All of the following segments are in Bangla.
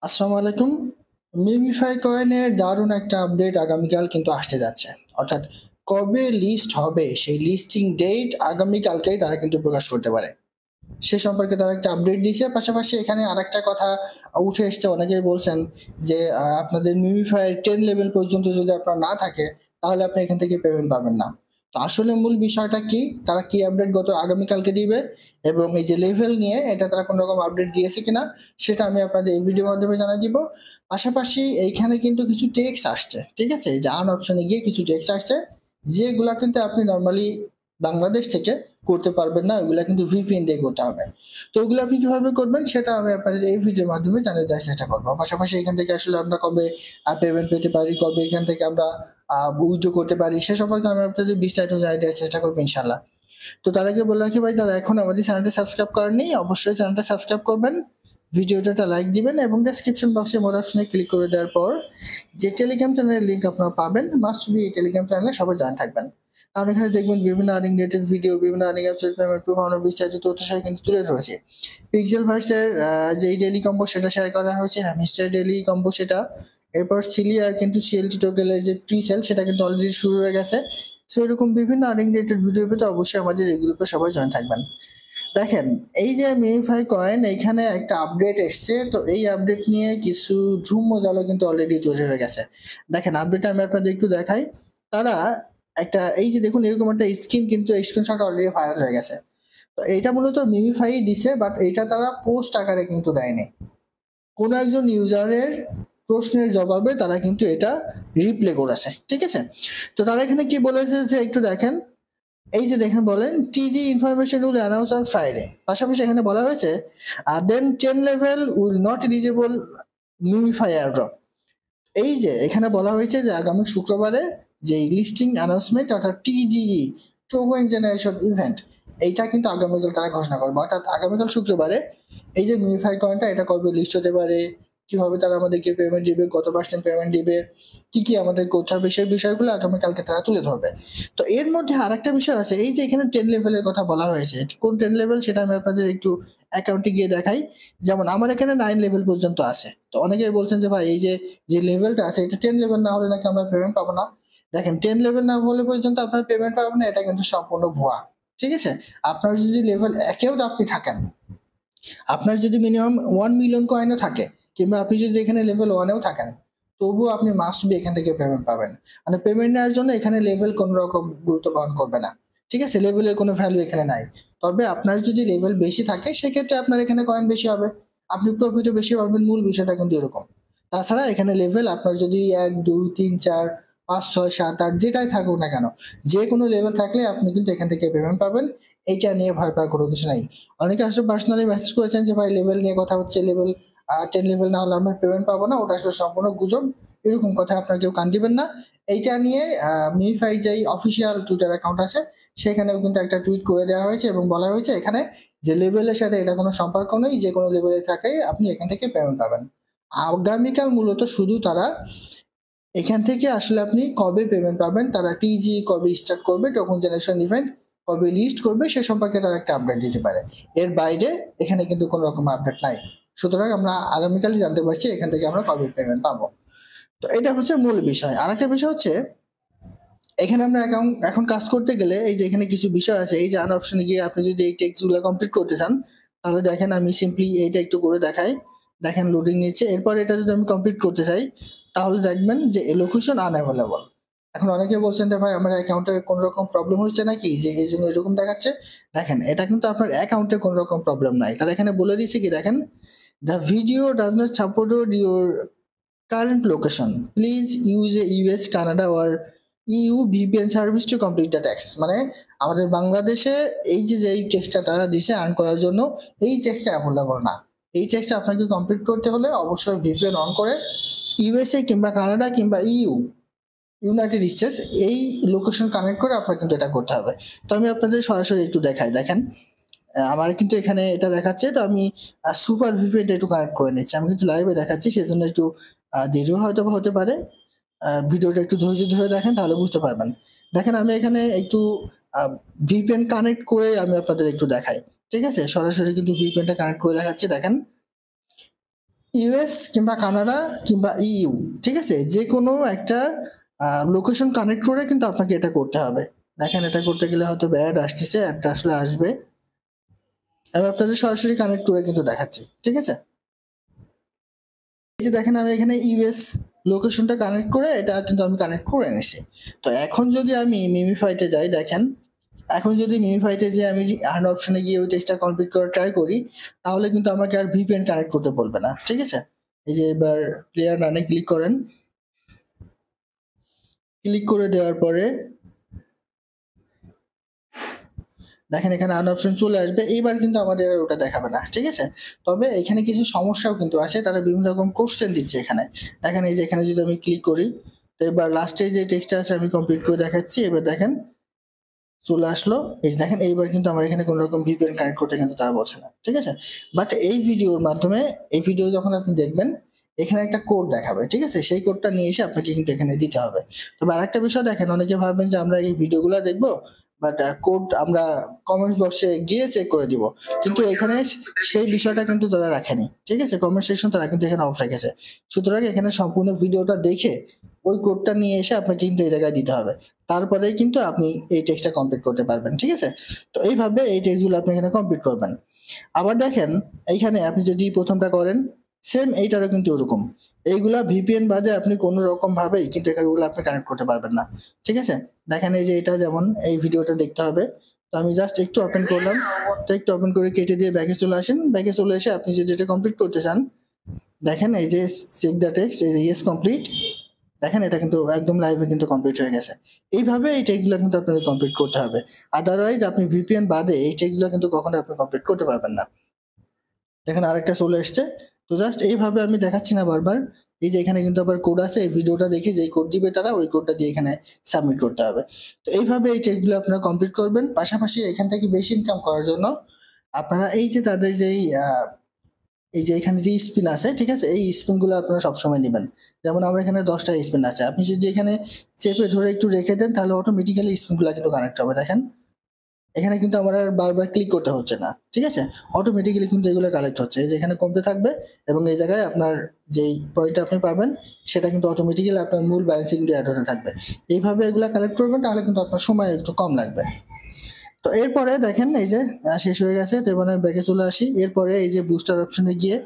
আসসালামু আলাইকুম। মিমিফাই কয়েনের দারুণ একটা আপডেট আগামীকাল কিন্তু আসতে যাচ্ছে। অর্থাৎ কবে লিস্ট হবে সেই লিস্টিং ডেট আগামীকালকেই তারা কিন্তু প্রকাশ করতে পারে। সে সম্পর্কে তারা একটা আপডেট দিয়েছে। পাশাপাশি এখানে আরেকটা কথা উঠে এসছে, অনেকেই বলছেন যে আপনাদের মিমিফাই 10 লেভেল পর্যন্ত যদি আপনার না থাকে তাহলে আপনি এখান থেকে পেমেন্ট পাবেন না। তো আসলে মূল বিষয়টা কি, তারা কি আপডেট গত আগামীকালকে দিবে এবং এই যে লেভেল নিয়ে এটা তারা কোনো রকম আপডেট দিয়েছে কিনা সেটা আমি আপনাদের এই ভিডিওর মাধ্যমে জানাই দিব। পাশাপাশি এইখানে কিন্তু কিছু টেক্স আসছে, ঠিক আছে? এই যে আর্ন অপশনে গিয়ে কিছু টেক্স আসছে যেগুলা কিন্তু আপনি নর্মালি বাংলাদেশ থেকে করতে পারবেন না, ওগুলা কিন্তু ভিপিএন দিয়ে করতে হবে। তো ওগুলো আপনি কিভাবে করবেন সেটা আমি আপনাদের এই ভিডিওর মাধ্যমে জানিয়ে দেওয়ার চেষ্টা করবো। পাশাপাশি এখান থেকে আসলে আমরা কবে পেমেন্ট পেতে পারি, কবে এখান থেকে আমরা উইথড্র করতে পারি সে সম্পর্কে আমি আপনাদের বিস্তারিত জানিয়ে দেওয়ার চেষ্টা করবো ইনশাল্লাহ। তো তার আগে বলে রাখি ভাই, যারা এখন আমাদের চ্যানেলটা সাবস্ক্রাইব করেননি অবশ্যই চ্যানেলটা সাবস্ক্রাইব করবেন, ভিডিওটা একটা লাইক দিবেন এবং ডেসক্রিপশন বক্সে মোর অপশনে ক্লিক করে দেওয়ার পর যে টেলিগ্রাম চ্যানেলের লিঙ্ক আপনারা পাবেন, মাস্ট বি এই টেলিগ্রাম চ্যানেলে সবাই জয়েন থাকবেন। কারণ এখানে দেখবেন বিভিন্ন আর্নিং রিলেটেড ভিডিও, বিভিন্ন আর্নিং অ্যাপসের পেমেন্ট প্রুফানোর বিস্তারিত তথ্য সহ কিন্তু তুলে ধরেছে। পিক্সেল ভার্সের যেই ডেইলি কম্বো সেটা শেয়ার করা হয়েছে, হ্যামিস্টার ডেইলি কম্বো সেটা, এরপর সিলিয়ার কিন্তু সিএলটি টোকেলের যে প্রি সেল সেটা কিন্তু অলরেডি শুরু হয়ে গেছে। সো এরকম বিভিন্ন আর্নিং রিলেটেড ভিডিও পেতে অবশ্যই আমাদের এই গ্রুপে সবাই জয়েন থাকবেন। দেখেন, এই যে মিমিফাই কয়েন এইখানে একটা আপডেট এসছে, তো এই আপডেট নিয়ে কিছু ঝুমজালো কিন্তু অলরেডি তৈরি হয়ে গেছে। দেখেন আপডেটটা আমি আপনাদের একটু দেখাই। তারা একটা এই যে দেখুন এরকম একটা স্ক্রিন কিন্তু স্ক্রিনশট অলরেডি ভাইরাল হয়ে গেছে। তো এইটা মূলত মিমিফাই দিছে, বাট এটা তারা পোস্ট আকারে কিন্তু দেয়নি। কোনো একজন ইউজারের প্রশ্নের জবাবে তারা কিন্তু এটা রিপ্লে করেছে, ঠিক আছে? তো তারা এখানে কি বলেছে যে একটু দেখেন। এই যে দেখেন বলেন টিজি information will announce on Friday. পাশাপাশি এখানে বলা হয়েছে দেন 10 level will not eligible MemeFi airdrop. এই যে এখানে বলা হয়েছে যে আগামী শুক্রবারে যে লিস্টিং অ্যানাউন্সমেন্ট অর্থাৎ টিজিই টোকেন জেনারেশন ইভেন্ট, এইটা কিন্তু আগামীকাল তারা ঘোষণা করবে। অর্থাৎ আগামীকাল শুক্রবারে এই যে মিউফাই কয়েনটা এটা কবে লিস্ট হতে পারে, কিভাবে তারা আমাদেরকে পেমেন্ট দিবে, কত পার্সেন্ট পেমেন্ট দিবে, কি কি আমাদের করতে হবে সেই বিষয়গুলো আগামীকালকে তারা তুলে ধরবে। তো এর মধ্যে আরেকটা বিষয় আছে, এই যে এখানে 10 লেভেলের কথা বলা হয়েছে, কোন 10 লেভেল সেটা আমি আপনাদের একটু অ্যাকাউন্টে গিয়ে দেখাই। যেমন আমার এখানে 9 লেভেল পর্যন্ত আছে। তো অনেকেই বলছেন যে ভাই এই যে যে লেভেলটা আছে এটা 10 লেভেল না হলে নাকি আমরা পেমেন্ট পাবো না। দেখেন 10 লেভেল না হলে পর্যন্ত আপনার পেমেন্ট পাবেন না, এটা কিন্তু সম্পূর্ণ ভুয়া, ঠিক আছে? আপনার যদি লেভেল একেও আপনি থাকেন, আপনার যদি মিনিমাম 1 মিলিয়ন কয়েনও থাকে, কিংবা আপনি যদি এখানে লেভেল 1-এও থাকেন, তবুও আপনি মাস্ট বি এখান থেকে পেমেন্ট পাবেন। মানে পেমেন্ট নেওয়ার জন্য এখানে লেভেল কোনো রকম গুরুত্ব বহন করবে না, ঠিক আছে? লেভেলের কোনো ভ্যালু এখানে নাই। তবে আপনার যদি লেভেল বেশি থাকে সেক্ষেত্রে আপনার এখানে কয়েন বেশি হবে, আপনি প্রফিটও বেশি পাবেন, মূল বিষয়টা কিন্তু এরকম। তাছাড়া এখানে লেভেল আপনার যদি 1 2 3 4 5 6 7 8 যেটাই থাকুক না কেন, যে কোনো লেভেল থাকলে আপনি কিন্তু এখান থেকে পেমেন্ট পাবেন। এইটা নিয়ে ভয় পাওয়ার কোনো কিছু নাই। অনেকে আসলে পার্সোনালি মেসেজ করেছেন যে ভাই লেভেল নিয়ে কথা হচ্ছে, লেভেল 10 লেভেল না হলে আমরা পেমেন্ট পাবো না, ওটা আসলে সম্পূর্ণ গুজব। এরকম কথা আপনার কেউ কান দিবেন না। এইটা নিয়ে মিফাই যেই অফিসিয়াল টুইটার অ্যাকাউন্ট আছে সেখানেও কিন্তু একটা টুইট করে দেওয়া হয়েছে এবং বলা হয়েছে এখানে যে লেভেলের সাথে এটা কোনো সম্পর্ক নেই, যে কোনো লেভেলে থাকে আপনি এখান থেকে পেমেন্ট পাবেন। আগামীকাল মূলত শুধু তারা এখান থেকে আসলে আপনি কবে পেমেন্ট পাবেন, তারা টিজি কবে স্টার্ট করবে, টোকন জেনারেশন ইভেন্ট কবে লিস্ট করবে সে সম্পর্কে তারা একটা আপডেট দিতে পারে। এর বাইরে এখানে কিন্তু কোনো রকম আপডেট নাই। সুতরাং আমরা আগামীকালই জানতে পারছি এখান থেকে আমরা কবে পেমেন্ট পাবো। তো এটা হচ্ছে মূল বিষয়। আর একটা বিষয় হচ্ছে এখানে আমরা অ্যাকাউন্ট এখন কাজ করতে গেলে এই যে এখানে কিছু বিষয় আছে, এই যে আন অপশনে গিয়ে আপনি যদি এই টেক্সট গুলো কমপ্লিট করতে চান তাহলে দেখেন আমি সিম্পলি এইটা একটু করে দেখাই। দেখেন লোডিং নিচ্ছে, এরপর এটা যদি আমি কমপ্লিট করতে চাই তাহলে দেখবেন যে লোকেশন আনঅ্যাভেলেবল। এখন অনেকে বলছেন যে ভাই আমার অ্যাকাউন্টে কোনো রকম প্রবলেম হচ্ছে নাকি যে এই জন্য এরকম দেখাচ্ছে। দেখেন এটা কিন্তু আপনার অ্যাকাউন্টে কোনো রকম প্রবলেম নাই, তারা এখানে বলে দিয়েছে কি দেখেন, the video does not support your current location, please use a US Canada or U VPN service to complete the ট্যাক্স। মানে আমাদের বাংলাদেশে এই যে এই টেক্সটটা তারা দিছে আর্ন করার জন্য, এই টেক্সটটা অ্যাভেলেবল না। এই টেক্সটটা আপনাকে কমপ্লিট করতে হলে অবশ্যই ভিপিএন অন করে ইউএসএ কিংবা কানাডা কিংবা ইউনাইটেড স্টেটস এই লোকেশন কানেক্ট করে আপনার কিন্তু এটা করতে হবে। তো আমি আপনাদের সরাসরি একটু দেখাই। দেখেন আমার কিন্তু এখানে এটা দেখাচ্ছে, তো আমি সুপার ভিপিএনটা একটু কানেক্ট করে নিচ্ছি। আমি কিন্তু লাইভে দেখাচ্ছি সেজন্য একটু দেরিও হয়তো বা হতে পারে। ভিডিওটা একটু ধৈর্য ধরে দেখেন তাহলে বুঝতে পারবেন। দেখেন আমি এখানে একটু ভিপিএন কানেক্ট করে আমি আপনাদের একটু দেখাই, ঠিক আছে? সরাসরি কিন্তু ভিপিএনটা কানেক্ট করে দেখাচ্ছি। দেখেন ইউএস কিংবা কানাডা কিংবা ইইউ, ঠিক আছে, যে কোনো একটা লোকেশন কানেক্ট করে কিন্তু আপনাকে এটা করতে হবে। দেখেন এটা করতে গেলে হয়তো অ্যাড আসতেছে, অ্যাডটা আসলে আসবে। আমি আপনাদের সরাসরি কানেক্ট করে কিন্তু দেখাচ্ছি, ঠিক আছে। এই যে দেখেন আমি এখানে ইউএস লোকেশনটা কানেক্ট করে এটা কিন্তু আমি কানেক্ট করে নিছি। তো এখন যদি আমি মিমিফাইতে যাই, দেখেন এখন যদি মিমিফাইতে যে আমি আর্ন অপশনে গিয়ে ওই টেক্সটটা কমপ্লিট করার ট্রাই করি, তাহলে কিন্তু আমাকে আর ভিপিএন কানেক্ট করতে বলবে না, ঠিক আছে। এই যে এবার প্লেয়ার রানে ক্লিক করেন, ক্লিক করে দেওয়ার পরে দেখেন এখানে আন অপশন চলে আসবে। এইবার কিন্তু আমাদের আর ওটা দেখাবে না, ঠিক আছে। তবে এখানে কিছু সমস্যাও কিন্তু আছে, তারা বিভিন্ন রকম কোশ্চেন দিচ্ছে এখানে। দেখেন এই যে এখানে যদি আমি ক্লিক করি, তো এবার লাস্টে যে টেক্সটটা আছে আমি কমপ্লিট করে দেখাচ্ছি। এবার দেখেন চলে আসলো। এই যে দেখেন এইবার কিন্তু আমার এখানে কোনো রকম ভিপিএন কানেক্ট করতে কিন্তু তারা বলছে না, ঠিক আছে। বাট এই ভিডিওর মাধ্যমে, এই ভিডিও যখন আপনি দেখবেন এখানে একটা কোড দেখাবে, ঠিক আছে। সেই কোডটা নিয়ে এসে আপনাকে কিন্তু এখানে দিতে হবে। তবে আরেকটা বিষয় দেখেন, অনেকে ভাববেন যে আমরা এই ভিডিওগুলো দেখবো বাট কোড আমরা কমেন্ট বক্সে গিয়ে চেক করে দিব, কিন্তু এখানে সেই বিষয়টা কিন্তু তারা রাখেনি, ঠিক আছে। কমেন্ট সেকশন তারা কিন্তু এখানে অফ রেখেছে। সুতরাং এখানে সম্পূর্ণ ভিডিওটা দেখে ওই কোডটা নিয়ে এসে আপনাকে কিন্তু এই জায়গায় দিতে হবে, তারপরেই কিন্তু আপনি এই টেক্সটটা কমপ্লিট করতে পারবেন, ঠিক আছে। তো এইভাবে এই টেক্সটগুলো আপনি এখানে কমপ্লিট করবেন। আবার দেখেন এইখানে আপনি যদি প্রথমটা করেন, সেম এইটারও কিন্তু ওরকম। এইগুলা ভিপিএন বাদে আপনি কোনো রকম ভাবেই কিন্তু এগুলো আপনি কানেক্ট করতে পারবেন না, ঠিক আছে। দেখেন এই যে এটা যেমন এই ভিডিওটা দেখতে হবে। তো আমি জাস্ট একটু ওপেন করলাম, তো একটু ওপেন করে কেটে দিয়ে ব্যাকে চলে আসেন। ব্যাকে চলে এসে আপনি যদি এটা কমপ্লিট করতে চান, দেখেন এই যে চেক দ্য টেক্সট, এই যে ইয়েস কমপ্লিট, দেখেন এটা কিন্তু একদম লাইভে কিন্তু কমপ্লিট হয়ে গেছে। এইভাবে এই টেকগুলো কিন্তু আপনাকে কমপ্লিট করতে হবে। আদারওয়াইজ আপনি ভিপিএন বাদে এই টেকগুলো কিন্তু কখনো আপনি কমপ্লিট করতে পারবেন না। দেখেন আরেকটা চলে এসছে। তো জাস্ট এইভাবে আমি দেখাচ্ছি না বারবার। এই যে এখানে কিন্তু আবার কোড আছে, এই ভিডিওটা দেখে যে কোড দিবে তারা ওই কোডটা দিয়ে এখানে সাবমিট করতে হবে। তো এইভাবে এই টেকগুলো আপনারা কমপ্লিট করবেন। পাশাপাশি এখান থেকে বেশি ইনকাম করার জন্য আপনারা এই যে তাদের যেই এই যে এখানে যে স্পিন আছে, ঠিক আছে, এই স্পিনগুলো আপনারা সবসময় নেবেন। যেমন আমার এখানে 10টা স্পিন আছে, আপনি যদি এখানে চেপে ধরে একটু রেখে দেন তাহলে অটোমেটিক্যালি স্পিনগুলো কিন্তু কানেক্ট হবে। দেখেন এখানে কিন্তু আমার আর বারবার ক্লিক করতে হচ্ছে না, ঠিক আছে। অটোমেটিক্যালি কিন্তু এগুলো কালেক্ট হচ্ছে। এই যে এখানে কমতে থাকবে এবং এই জায়গায় আপনার যেই পয়েন্টটা আপনি পাবেন সেটা কিন্তু অটোমেটিক্যালি আপনার মূল ব্যালেন্সে কিন্তু অ্যাড হতে থাকবে। এইভাবে এগুলো কালেক্ট করবেন, তাহলে কিন্তু আপনার সময় একটু কম লাগবে। তো এরপরে দেখেন এই যে শেষ হয়ে গেছে। তো এবার আমি ব্যাকে চলে আসি। এরপরে এই যে বুস্টার অপশনে গিয়ে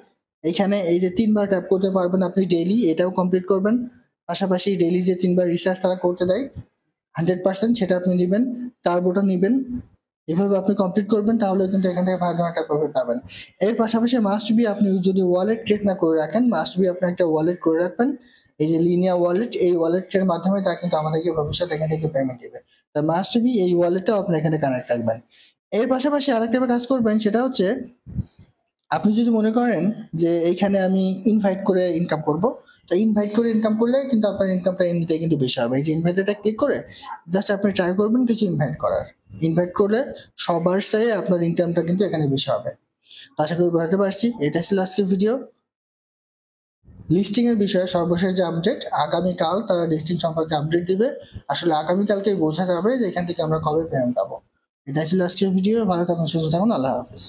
এখানে এই যে 3বার ট্যাপ করতে পারবেন আপনি ডেইলি, এটাও কমপ্লিট করবেন। পাশাপাশি ডেইলি যে 3বার রিসার্চ তারা করতে দেয় 100%, সেটা আপনি নেবেন। টার্বোটা নেবেন। এভাবে আপনি কমপ্লিট করবেন, তাহলে কিন্তু এখান থেকে ভালো একটা প্রফিট পাবেন। এর পাশাপাশি মাস্ট বি আপনি যদি ওয়ালেট ক্রিয়েট না করে রাখেন, মাস্ট বি আপনি একটা ওয়ালেট করে রাখবেন। এই যে লিনিয়া ওয়ালেট, এই ওয়ালেটের মাধ্যমে তারা কিন্তু আমাদেরকে ভবিষ্যতে এখান থেকে পেমেন্ট দিবে। তা মাস্ট বি এই ওয়ালেটটাও আপনি এখানে কানেক্ট রাখবেন। এর পাশাপাশি আরেকটা কাজ করবেন, সেটা হচ্ছে আপনি যদি মনে করেন যে এইখানে আমি ইনভাইট করে ইনকাম করব, তো ইনভাইট করে ইনকাম করলে কিন্তু আপনার ইনকামটা এমনিতে কিন্তু বেশি হবে। এই যে ইনভাইটেটা ক্লিক করে জাস্ট আপনি ট্রাই করবেন কিছু ইনভাইট করার। ইনভাইট করলে সবার চেয়ে আপনার ইনকামটা কিন্তু এখানে বেশি হবে। তো আশা করি বুঝতে পারছি। এটা ছিল আজকের ভিডিও। লিস্টিং এর বিষয়ে সর্বশেষ যে আপডেট, আগামীকাল তারা লিস্টিং সম্পর্কে আপডেট দিবে। আসলে আগামীকালকেই বোঝা যাবে যে এখান থেকে আমরা কবে পেমেন্ট পাবো। এটা ছিল আজকের ভিডিও। ভালো থাকুন, সুস্থ থাকুন, আল্লাহ হাফিজ।